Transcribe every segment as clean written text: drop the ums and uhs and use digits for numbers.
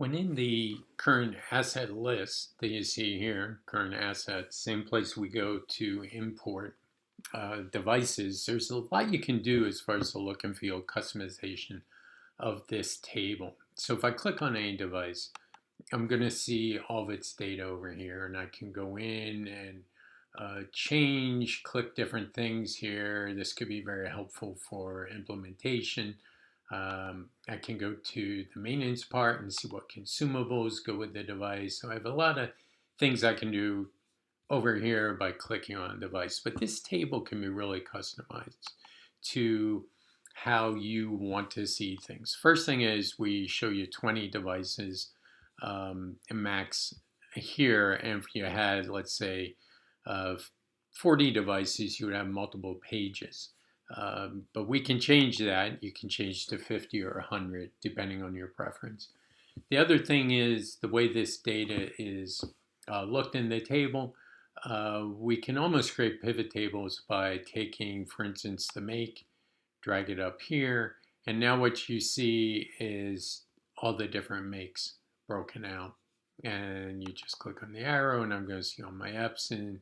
When in the current asset list that you see here, current assets, same place we go to import devices, there's a lot you can do as far as the look and feel customization of this table. So if I click on any device, I'm going to see all of its data over here, and I can go in and change, click different things here. This could be very helpful for implementation. I can go to the maintenance part and see what consumables go with the device. So I have a lot of things I can do over here by clicking on a device. But this table can be really customized to how you want to see things. First thing is we show you 20 devices max here. And if you had, let's say, uh, 40 devices, you would have multiple pages. But we can change that. You can change to 50 or 100 depending on your preference. The other thing is the way this data is looked in the table. We can almost create pivot tables by taking, for instance, the make, drag it up here, and now what you see is all the different makes broken out. And you just click on the arrow, and I'm going to see on my Epson,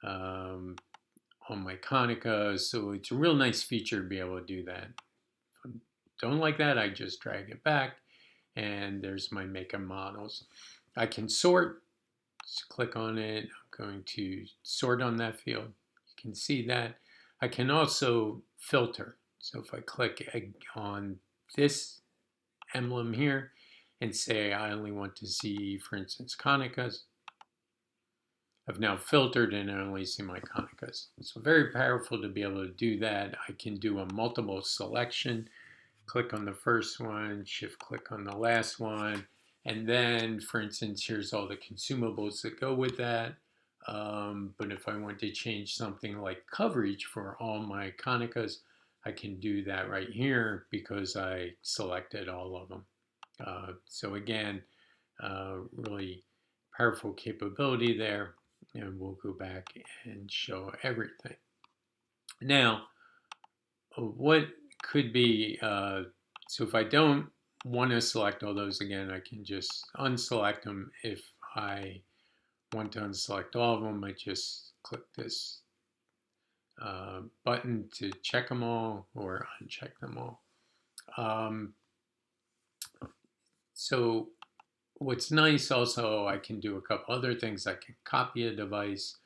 um, on my Konica. So it's a real nice feature to be able to do that. If I don't like that, I just drag it back, and there's my make and models. I can sort. Just click on it. I'm going to sort on that field. You can see that. I can also filter. So if I click on this emblem here and say I only want to see, for instance, Konicas, I've now filtered and I only see my Konicas. So very powerful to be able to do that. I can do a multiple selection. Click on the first one, shift click on the last one, and then, for instance, here's all the consumables that go with that. But if I want to change something like coverage for all my Konicas, I can do that right here because I selected all of them. So again, really powerful capability there. And we'll go back and show everything. Now, what could be, so if I don't want to select all those again, I can just unselect them. If I want to unselect all of them, I just click this button to check them all or uncheck them all. Um, so what's nice also, I can do a couple other things. I can copy a device,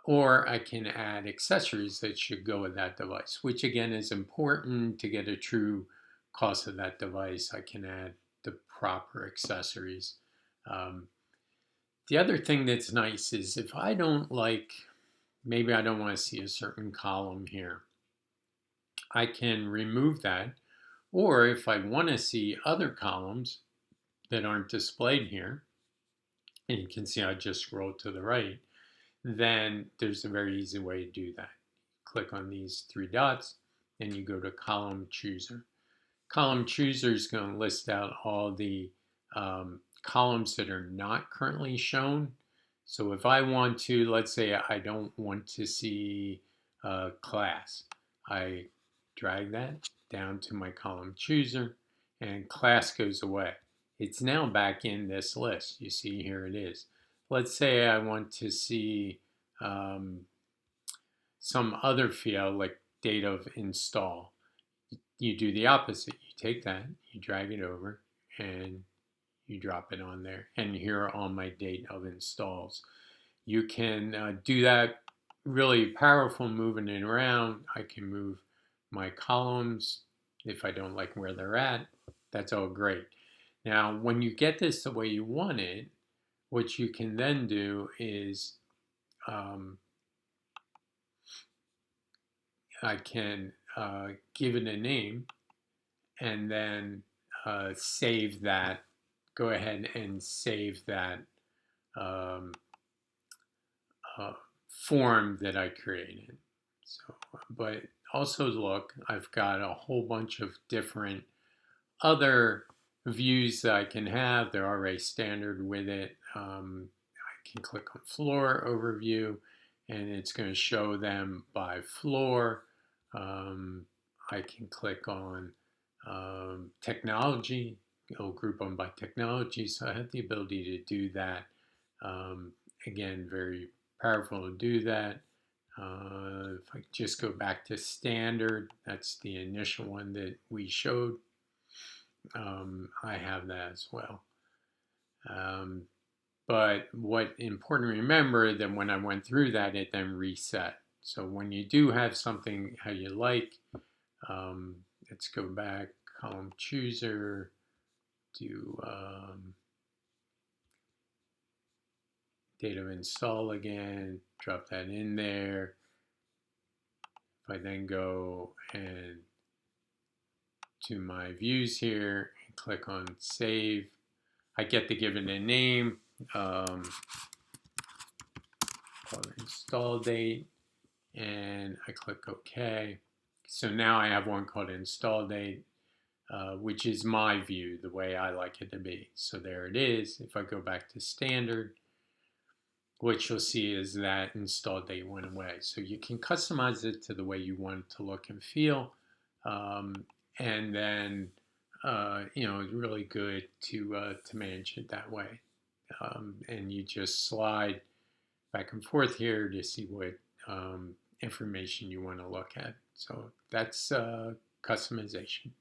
or I can add accessories that should go with that device, which again is important to get a true cost of that device. I can add the proper accessories. Um, the other thing that's nice is if I don't like, maybe I don't want to see a certain column here, I can remove that. Or if I want to see other columns that aren't displayed here, and you can see I just scrolled to the right, then there's a very easy way to do that. Click on these three dots and you go to column chooser. Column chooser is going to list out all the columns that are not currently shown. So if I want to, let's say I don't want to see class, I drag that down to my column chooser and class goes away. It's now back in this list. You see here it is. Let's say I want to see um, some other field like date of install. You do the opposite. You take that, you drag it over, and you drop it on there. And here are all my date of installs. You can do that really powerful moving it around. I can move my columns if I don't like where they're at. That's all great. Now, when you get this the way you want it, what you can then do is um, I can give it a name and then save that. Go ahead and save that um, uh, form that I created. So, but also look, I've got a whole bunch of different other views that I can have. They're already standard with it. I can click on floor overview and it's going to show them by floor. I can click on technology, It'll group them by technology, so I have the ability to do that. Um, Again, very powerful to do that. If I just go back to standard, that's the initial one that we showed. I have that as well. Um, but what important to remember that when I went through that, it then reset. So when you do have something how you like, um, let's go back, column chooser, do date of install again, drop that in there. If I then go and to my views here and click on save, I get to give it a name, called install date, and I click OK. So now I have one called install date, which is my view, the way I like it to be. So there it is. If I go back to standard, what you'll see is that install date went away. So you can customize it to the way you want it to look and feel. Um, and then, it's really good to manage it that way. And you just slide back and forth here to see what information you want to look at. So that's customization.